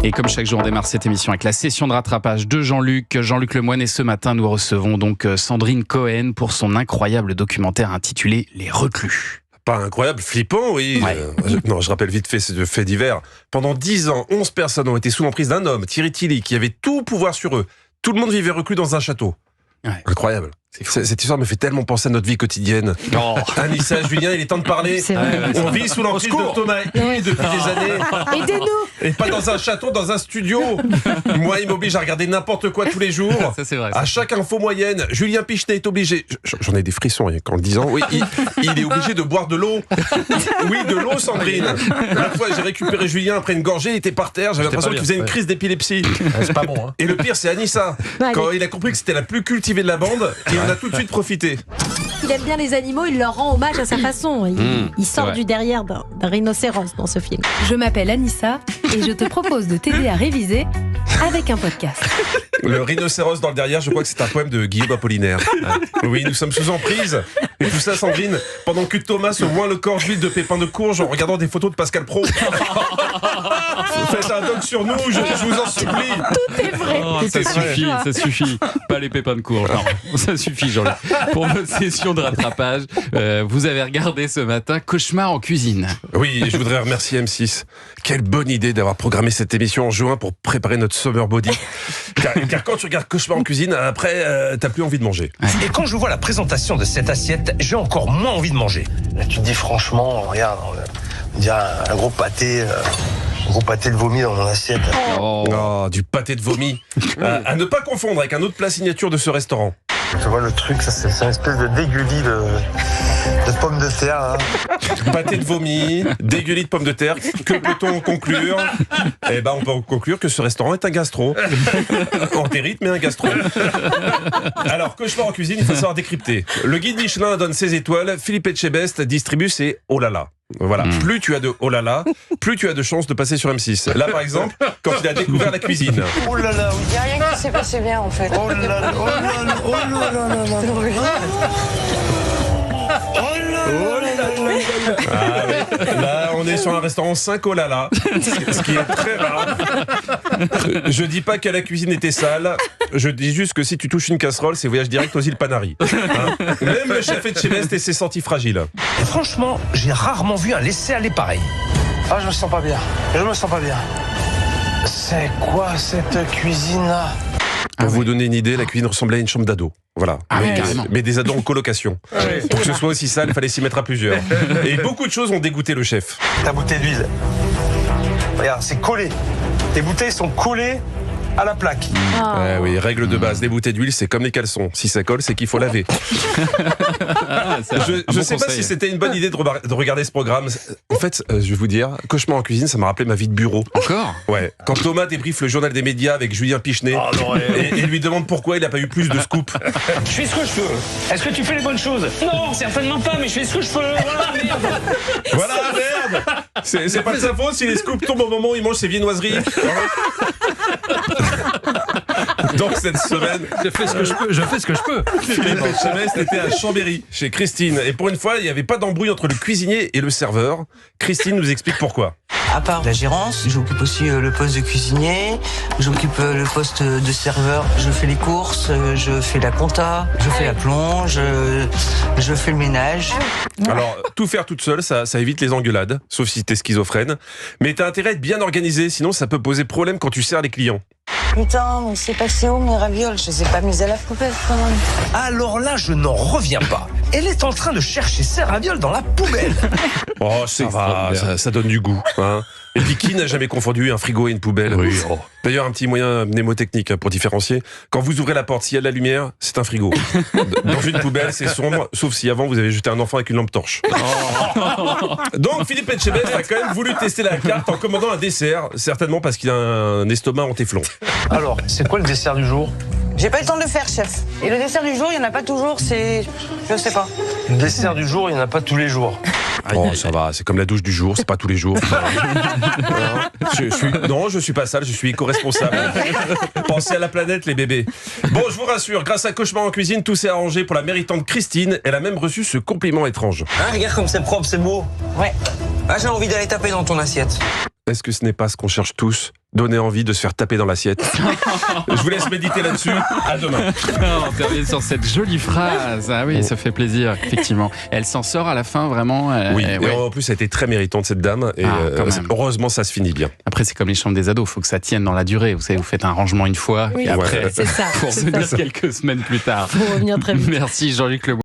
Et comme chaque jour, on démarre cette émission avec la session de rattrapage de Jean-Luc Lemoyne. Et ce matin, nous recevons donc Sandrine Cohen pour son incroyable documentaire intitulé Les Reclus. Pas incroyable, flippant, oui. Ouais. Je rappelle vite fait ce fait divers. Pendant 10 ans, 11 personnes ont été sous l'emprise d'un homme, Thierry Tilly, qui avait tout pouvoir sur eux. Tout le monde vivait reclus dans un château. Ouais. Incroyable. Cette histoire me fait tellement penser à notre vie quotidienne. Oh. Anissa, Julien, il est temps de parler. C'est vrai. On vit sous l'emprise de Thomas I depuis des années. Aidez-nous. Et pas dans un château, dans un studio. Moi, il m'oblige à regarder n'importe quoi tous les jours. Ça, c'est vrai. À chaque info moyenne, Julien Pichenet est obligé. J'en ai des frissons rien qu'en le disant. Oui, il est obligé de boire de l'eau. Oui, de l'eau, Sandrine. La fois, j'ai récupéré Julien après une gorgée, il était par terre. J'avais l'impression qu'il faisait une crise d'épilepsie. C'est pas bon, hein. Et le pire, c'est Anissa. Quand il a compris que c'était la plus cultivée de la bande, il en a tout de suite profité. Il aime bien les animaux, il leur rend hommage à sa façon. Il sort vrai. du derrière d'un rhinocéros dans ce film. Je m'appelle Anissa et je te propose de t'aider à réviser avec un podcast. Le rhinocéros dans le derrière, je crois que c'est un poème de Guillaume Apollinaire. Oui, nous sommes sous emprise. Et tout ça, Sandrine, pendant que Thomas se oint le corps d'huile de pépins de courge en regardant des photos de Pascal Praud. Faites un doc sur nous, je vous en supplie. Tout est vrai. Oh, ça suffit. Pas les pépins de courge. Non, ça suffit, Jean-Luc. Pour votre session de rattrapage, vous avez regardé ce matin Cauchemar en cuisine. Oui, et je voudrais remercier M6. Quelle bonne idée d'avoir programmé cette émission en juin pour préparer notre summer body. Car quand tu regardes Cauchemar en cuisine, après, t'as plus envie de manger. Et quand je vois la présentation de cette assiette, j'ai encore moins envie de manger. Là, tu te dis franchement, regarde, on dirait un gros pâté de vomi dans mon assiette. Oh. Oh, du pâté de vomi. À ne pas confondre avec un autre plat signature de ce restaurant. Tu vois le truc, ça c'est une espèce de dégueulis de pommes de terre. Hein. Pâté de vomi, dégueulis de pommes de terre. Que peut-on conclure ? Eh ben, on peut conclure que ce restaurant est un gastro. Entérite, mais un gastro. Alors, Cauchemar en cuisine, il faut savoir décrypter. Le guide Michelin donne ses étoiles. Philippe Etchebest distribue ses oh là là. Voilà. Plus tu as de oh là là, plus tu as de chances de passer sur M6. Là, par exemple, quand il a découvert la cuisine. Oh là là, oui. Il n'y a rien qui s'est passé bien en fait. Oh là là, oh là là, oh là là là là. Ah oui. Là, on est sur un restaurant 5 oh là là, ce qui est très rare. Je dis pas que la cuisine était sale, je dis juste que si tu touches une casserole, c'est voyage direct aux îles Canaries. Hein. Même le chef Etchebest s'est senti fragile. Et franchement, j'ai rarement vu un laisser-aller pareil. Ah, je me sens pas bien. C'est quoi cette cuisine-là ? Pour vous donner une idée, la cuisine ressemblait à une chambre d'ado. Voilà. Ah oui, carrément. Mais des ados en colocation. Pour que ce soit aussi sale, il fallait s'y mettre à plusieurs. Et beaucoup de choses ont dégoûté le chef. Ta bouteille d'huile. Regarde, c'est collé. Tes bouteilles sont collées à la plaque. Oui, règle de base, les bouteilles d'huile, c'est comme les caleçons. Si ça colle, c'est qu'il faut laver. Je sais pas si c'était une bonne idée de regarder ce programme. En fait, je vais vous dire, Cauchemar en cuisine, ça m'a rappelé ma vie de bureau. Encore ? Ouais. Quand Thomas débriefe le journal des médias avec Julien Pichenet et lui demande pourquoi il n'a pas eu plus de scoop. Je fais ce que je peux. Est-ce que tu fais les bonnes choses? Non, certainement pas, mais je fais ce que je peux. Voilà, merde. Voilà, merde. C'est pas de sa faute si les scoops tombent au moment où il mange ses viennoiseries. Donc cette semaine, Je fais ce que je peux. Philippe Etchebest était à Chambéry, chez Christine. Et pour une fois, il n'y avait pas d'embrouille entre le cuisinier et le serveur. Christine nous explique pourquoi. À part la gérance, j'occupe aussi le poste de cuisinier, j'occupe le poste de serveur, je fais les courses, je fais la compta, je fais la plonge, je fais le ménage. Alors, tout faire toute seule, ça évite les engueulades, sauf si t'es schizophrène. Mais t'as intérêt à être bien organisé, sinon ça peut poser problème quand tu sers les clients. Putain, mais c'est passé où mes ravioles? Je les ai pas mises à la poubelle quand même. Alors là, je n'en reviens pas. Elle est en train de chercher ses ravioles dans la poubelle. Oh, ça va, ça donne du goût. Hein. Et puis qui n'a jamais confondu un frigo et une poubelle? Oui. Oh. D'ailleurs, un petit moyen mnémotechnique pour différencier. Quand vous ouvrez la porte, s'il y a de la lumière, c'est un frigo. Dans une poubelle, c'est sombre, sauf si avant vous avez jeté un enfant avec une lampe torche. Donc Philippe Etchebest a quand même voulu tester la carte en commandant un dessert, certainement parce qu'il a un estomac en téflon. Alors, c'est quoi le dessert du jour ? J'ai pas eu le temps de le faire, chef. Et le dessert du jour, il y en a pas toujours, c'est... Je sais pas. Le dessert du jour, il n'y en a pas tous les jours. Oh, ça va, c'est comme la douche du jour, c'est pas tous les jours. Non, je suis pas sale, je suis éco-responsable. Pensez à la planète, les bébés. Bon, je vous rassure, grâce à Cauchemar en cuisine, tout s'est arrangé pour la méritante Christine. Elle a même reçu ce compliment étrange. Ah, regarde comme c'est propre, c'est beau. Ouais. Ah, j'ai envie d'aller taper dans ton assiette. Est-ce que ce n'est pas ce qu'on cherche tous? donner envie de se faire taper dans l'assiette. Je vous laisse méditer là-dessus. À demain. On termine sur cette jolie phrase. Ah oui, ça fait plaisir, effectivement. Elle s'en sort à la fin, vraiment. Oui, et ouais. en plus, elle était très méritante, cette dame. Et quand même. heureusement, ça se finit bien. Après, c'est comme les chambres des ados, il faut que ça tienne dans la durée. Vous savez, vous faites un rangement une fois, Oui, et après, c'est ça. pour c'est se dire ça. quelques semaines plus tard. Faut revenir très vite. Merci Jean-Luc Lemoyne.